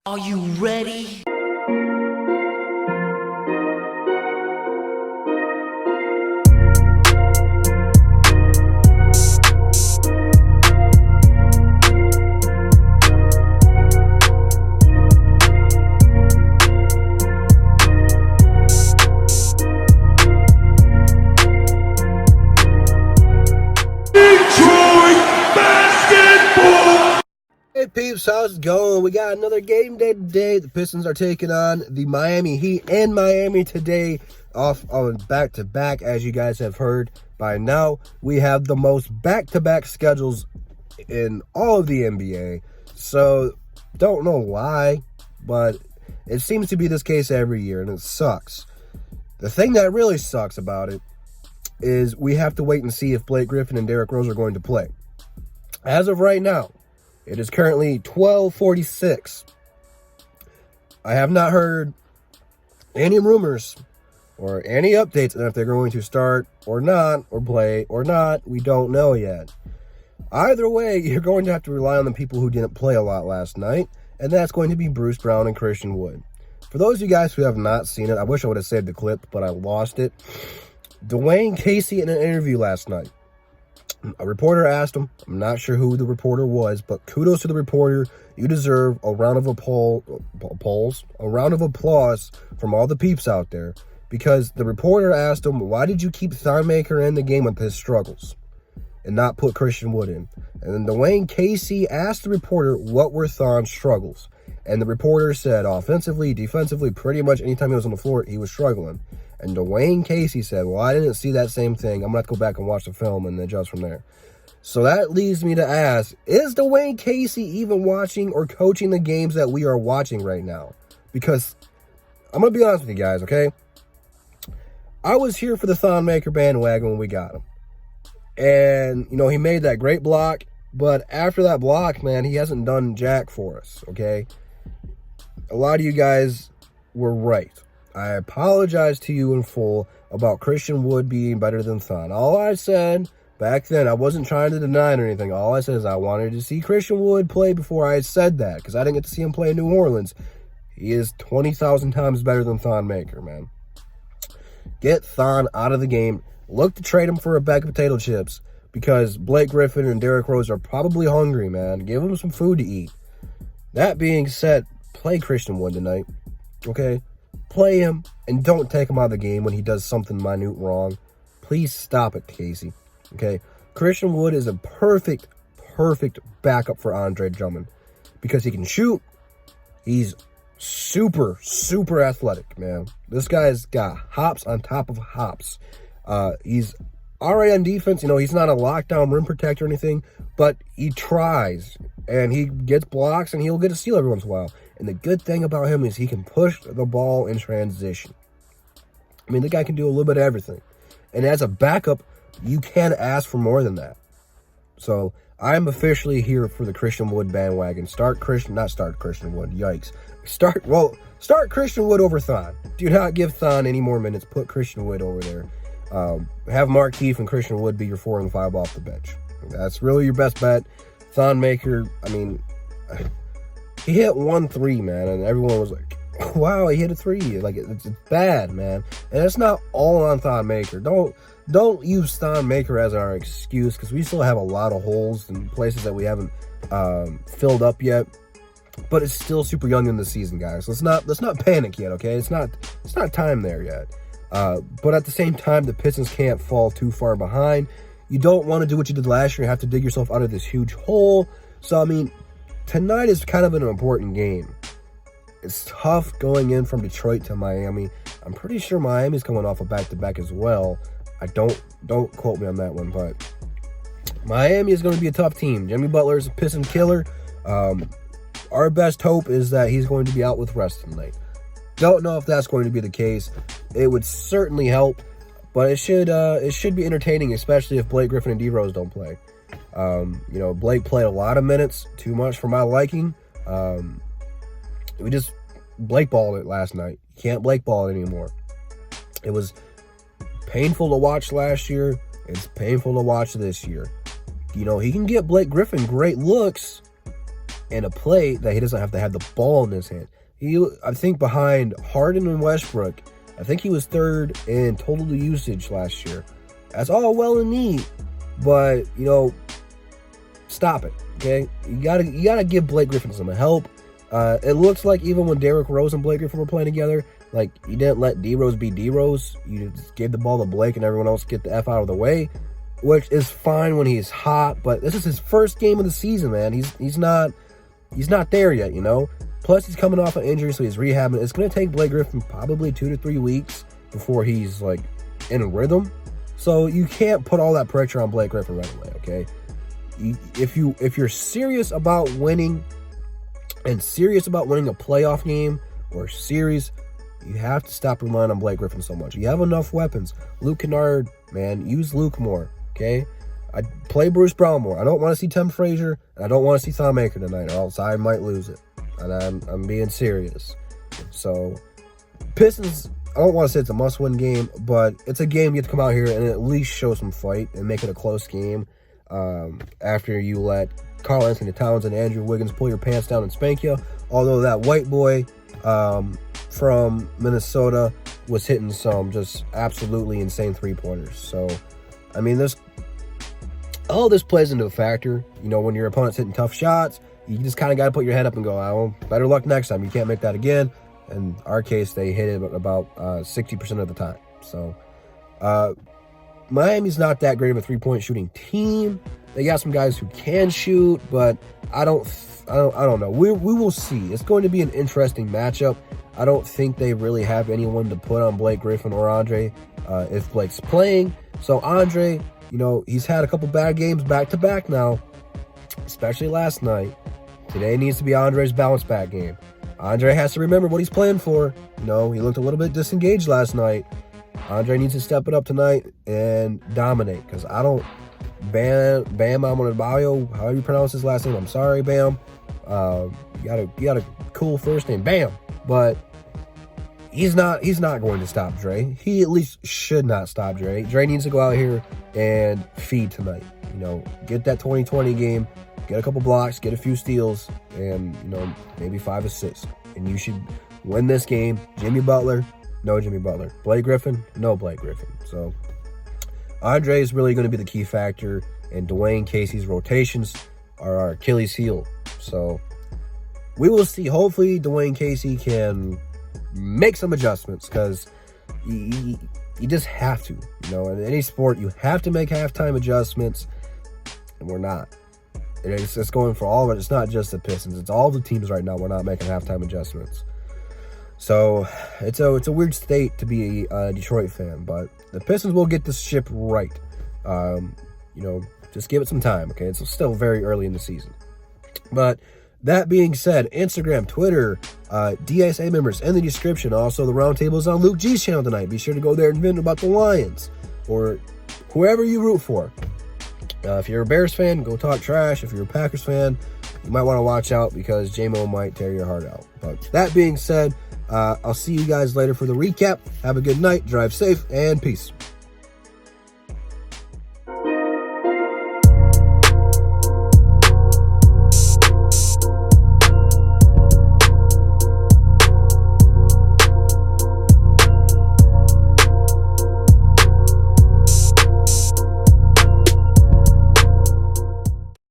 Are you ready? Hey peeps, how's it going? We got another game day today. The Pistons are taking on the Miami Heat in Miami today, off on back-to-back. As you guys have heard by now, we have the most back-to-back schedules in all of the NBA. So, don't know why, but it seems to be this case every year, and it sucks. The thing that really sucks about it is we have to wait and see if Blake Griffin and Derrick Rose are going to play. As of right now, it is currently 12:46. I have not heard any rumors or any updates on if they're going to start or not, or play or not. We don't know yet. Either way, you're going to have to rely on the people who didn't play a lot last night, and that's going to be Bruce Brown and Christian Wood. For those of you guys who have not seen it, I wish I would have saved the clip, but I lost it. Dwayne Casey in an interview last night, a reporter asked him, I'm not sure who the reporter was, but kudos to the reporter. You deserve a round of applause from all the peeps out there, because the reporter asked him, why did you keep Thon Maker in the game with his struggles and not put Christian Wood in? And then Dwayne Casey asked the reporter, what were Thon's struggles? And the reporter said, offensively, defensively, pretty much anytime he was on the floor, he was struggling. And Dwayne Casey said, well, I didn't see that same thing. I'm going to have to go back and watch the film and adjust from there. So that leads me to ask, is Dwayne Casey even watching or coaching the games that we are watching right now? Because I'm going to be honest with you guys, okay? I was here for the Thon Maker bandwagon when we got him. And, you know, he made that great block. But after that block, man, he hasn't done jack for us, okay? A lot of you guys were right. I apologize to you in full about Christian Wood being better than Thon. All I said back then, I wasn't trying to deny it or anything. All I said is I wanted to see Christian Wood play before I said that, because I didn't get to see him play in New Orleans. He is 20,000 times better than Thon Maker, man. Get Thon out of the game. Look to trade him for a bag of potato chips, because Blake Griffin and Derrick Rose are probably hungry, man. Give them some food to eat. That being said, play Christian Wood tonight, okay? Play him, and don't take him out of the game when he does something minute wrong. Please stop it, Casey. Okay? Christian Wood is a perfect backup for Andre Drummond, because he can shoot. He's super athletic, man. This guy's got hops on top of hops. He's all right on defense. You know, he's not a lockdown rim protector or anything, but he tries, and he gets blocks, and he'll get a steal every once in a while. And the good thing about him is he can push the ball in transition. I mean, the guy can do a little bit of everything. And as a backup, you can't ask for more than that. So I'm officially here for the Christian Wood bandwagon. Start Christian Wood. Yikes. Start Christian Wood over Thon. Do not give Thon any more minutes. Put Christian Wood over there. Have Markieff and Christian Wood be your 4 and 5 off the bench. That's really your best bet. Thon Maker, I mean, he hit 1 3, man, and everyone was like, wow, he hit a 3. Like, it's bad, man. And it's not all on Thon Maker. Don't use Thon Maker as our excuse, because we still have a lot of holes and places that we haven't filled up yet. But it's still super young in the season, guys. Let's not panic yet, okay? It's not time there yet. But at the same time, the Pistons can't fall too far behind. You don't want to do what you did last year. You have to dig yourself out of this huge hole. So, I mean, tonight is kind of an important game. It's tough going in from Detroit to Miami. I'm pretty sure Miami's coming off a back-to-back as well. I don't quote me on that one, but Miami is going to be a tough team. Jimmy Butler's a Piston killer. Our best hope is that he's going to be out with rest tonight. Don't know if that's going to be the case. It would certainly help, but it should be entertaining, especially if Blake Griffin and D-Rose don't play. You know, Blake played a lot of minutes, too much for my liking. We just Blake balled it last night. You can't Blake ball it anymore. It was painful to watch last year. It's painful to watch this year. You know, he can get Blake Griffin great looks, and a play that he doesn't have to have the ball in his hand. I think behind Harden and Westbrook, I think he was third in total usage last year. That's all well and neat, but stop it, okay? You gotta give Blake Griffin some help. It looks like even when Derrick Rose and Blake Griffin were playing together, like, you didn't let D-Rose be D-Rose. You just gave the ball to Blake and everyone else get the F out of the way, which is fine when he's hot, but this is his first game of the season, man. He's not there yet, Plus, he's coming off an injury, so he's rehabbing. It's going to take Blake Griffin probably 2 to 3 weeks before he's, like, in a rhythm. So you can't put all that pressure on Blake Griffin right away, okay? If you're serious about winning and serious about winning a playoff game or series, you have to stop relying on Blake Griffin so much. You have enough weapons. Luke Kennard, man, use Luke more, okay? I play Bruce Brown more. I don't want to see Tim Frazier, and I don't want to see Thon Maker tonight, or else I might lose it. And I'm being serious. So, Pistons, I don't want to say it's a must-win game, but it's a game you have to come out here and at least show some fight and make it a close game. After you let Karl Anthony Towns and Andrew Wiggins pull your pants down and spank you. Although that white boy from Minnesota was hitting some just absolutely insane three-pointers. So, I mean, all this plays into a factor. When your opponent's hitting tough shots, you just kind of got to put your head up and go, oh, better luck next time. You can't make that again. In our case, they hit it about 60% of the time. So, Miami's not that great of a three-point shooting team. They got some guys who can shoot, but I don't know. We will see. It's going to be an interesting matchup. I don't think they really have anyone to put on Blake Griffin or Andre if Blake's playing. So Andre, he's had a couple bad games back-to-back now, especially last night. Today needs to be Andre's bounce-back game. Andre has to remember what he's playing for. He looked a little bit disengaged last night. Andre needs to step it up tonight and dominate, because Bam Adebayo, however you pronounce his last name, I'm sorry, Bam. You got a cool first name, Bam. But he's not going to stop Dre. He at least should not stop Dre. Dre needs to go out here and feed tonight. Get that 20-20 game, get a couple blocks, get a few steals, and maybe 5 assists. And you should win this game. Jimmy Butler, no Jimmy Butler. Blake Griffin, no Blake Griffin. So Andre is really going to be the key factor, and Dwayne Casey's rotations are our Achilles heel. So we will see. Hopefully Dwayne Casey can make some adjustments, because you just have to. In any sport, you have to make halftime adjustments, and we're not. It's going for all of it. It's not just the Pistons. It's all the teams right now. We're not making halftime adjustments. So it's a weird state to be a Detroit fan, but the Pistons will get this ship right. Just give it some time, okay? It's still very early in the season. But that being said, Instagram, Twitter, DSA members in the description. Also, the roundtable is on Luke G's channel tonight. Be sure to go there and vent about the Lions or whoever you root for. If you're a Bears fan, go talk trash. If you're a Packers fan, you might want to watch out, because J-Mo might tear your heart out. But that being said, I'll see you guys later for the recap. Have a good night, drive safe, and peace.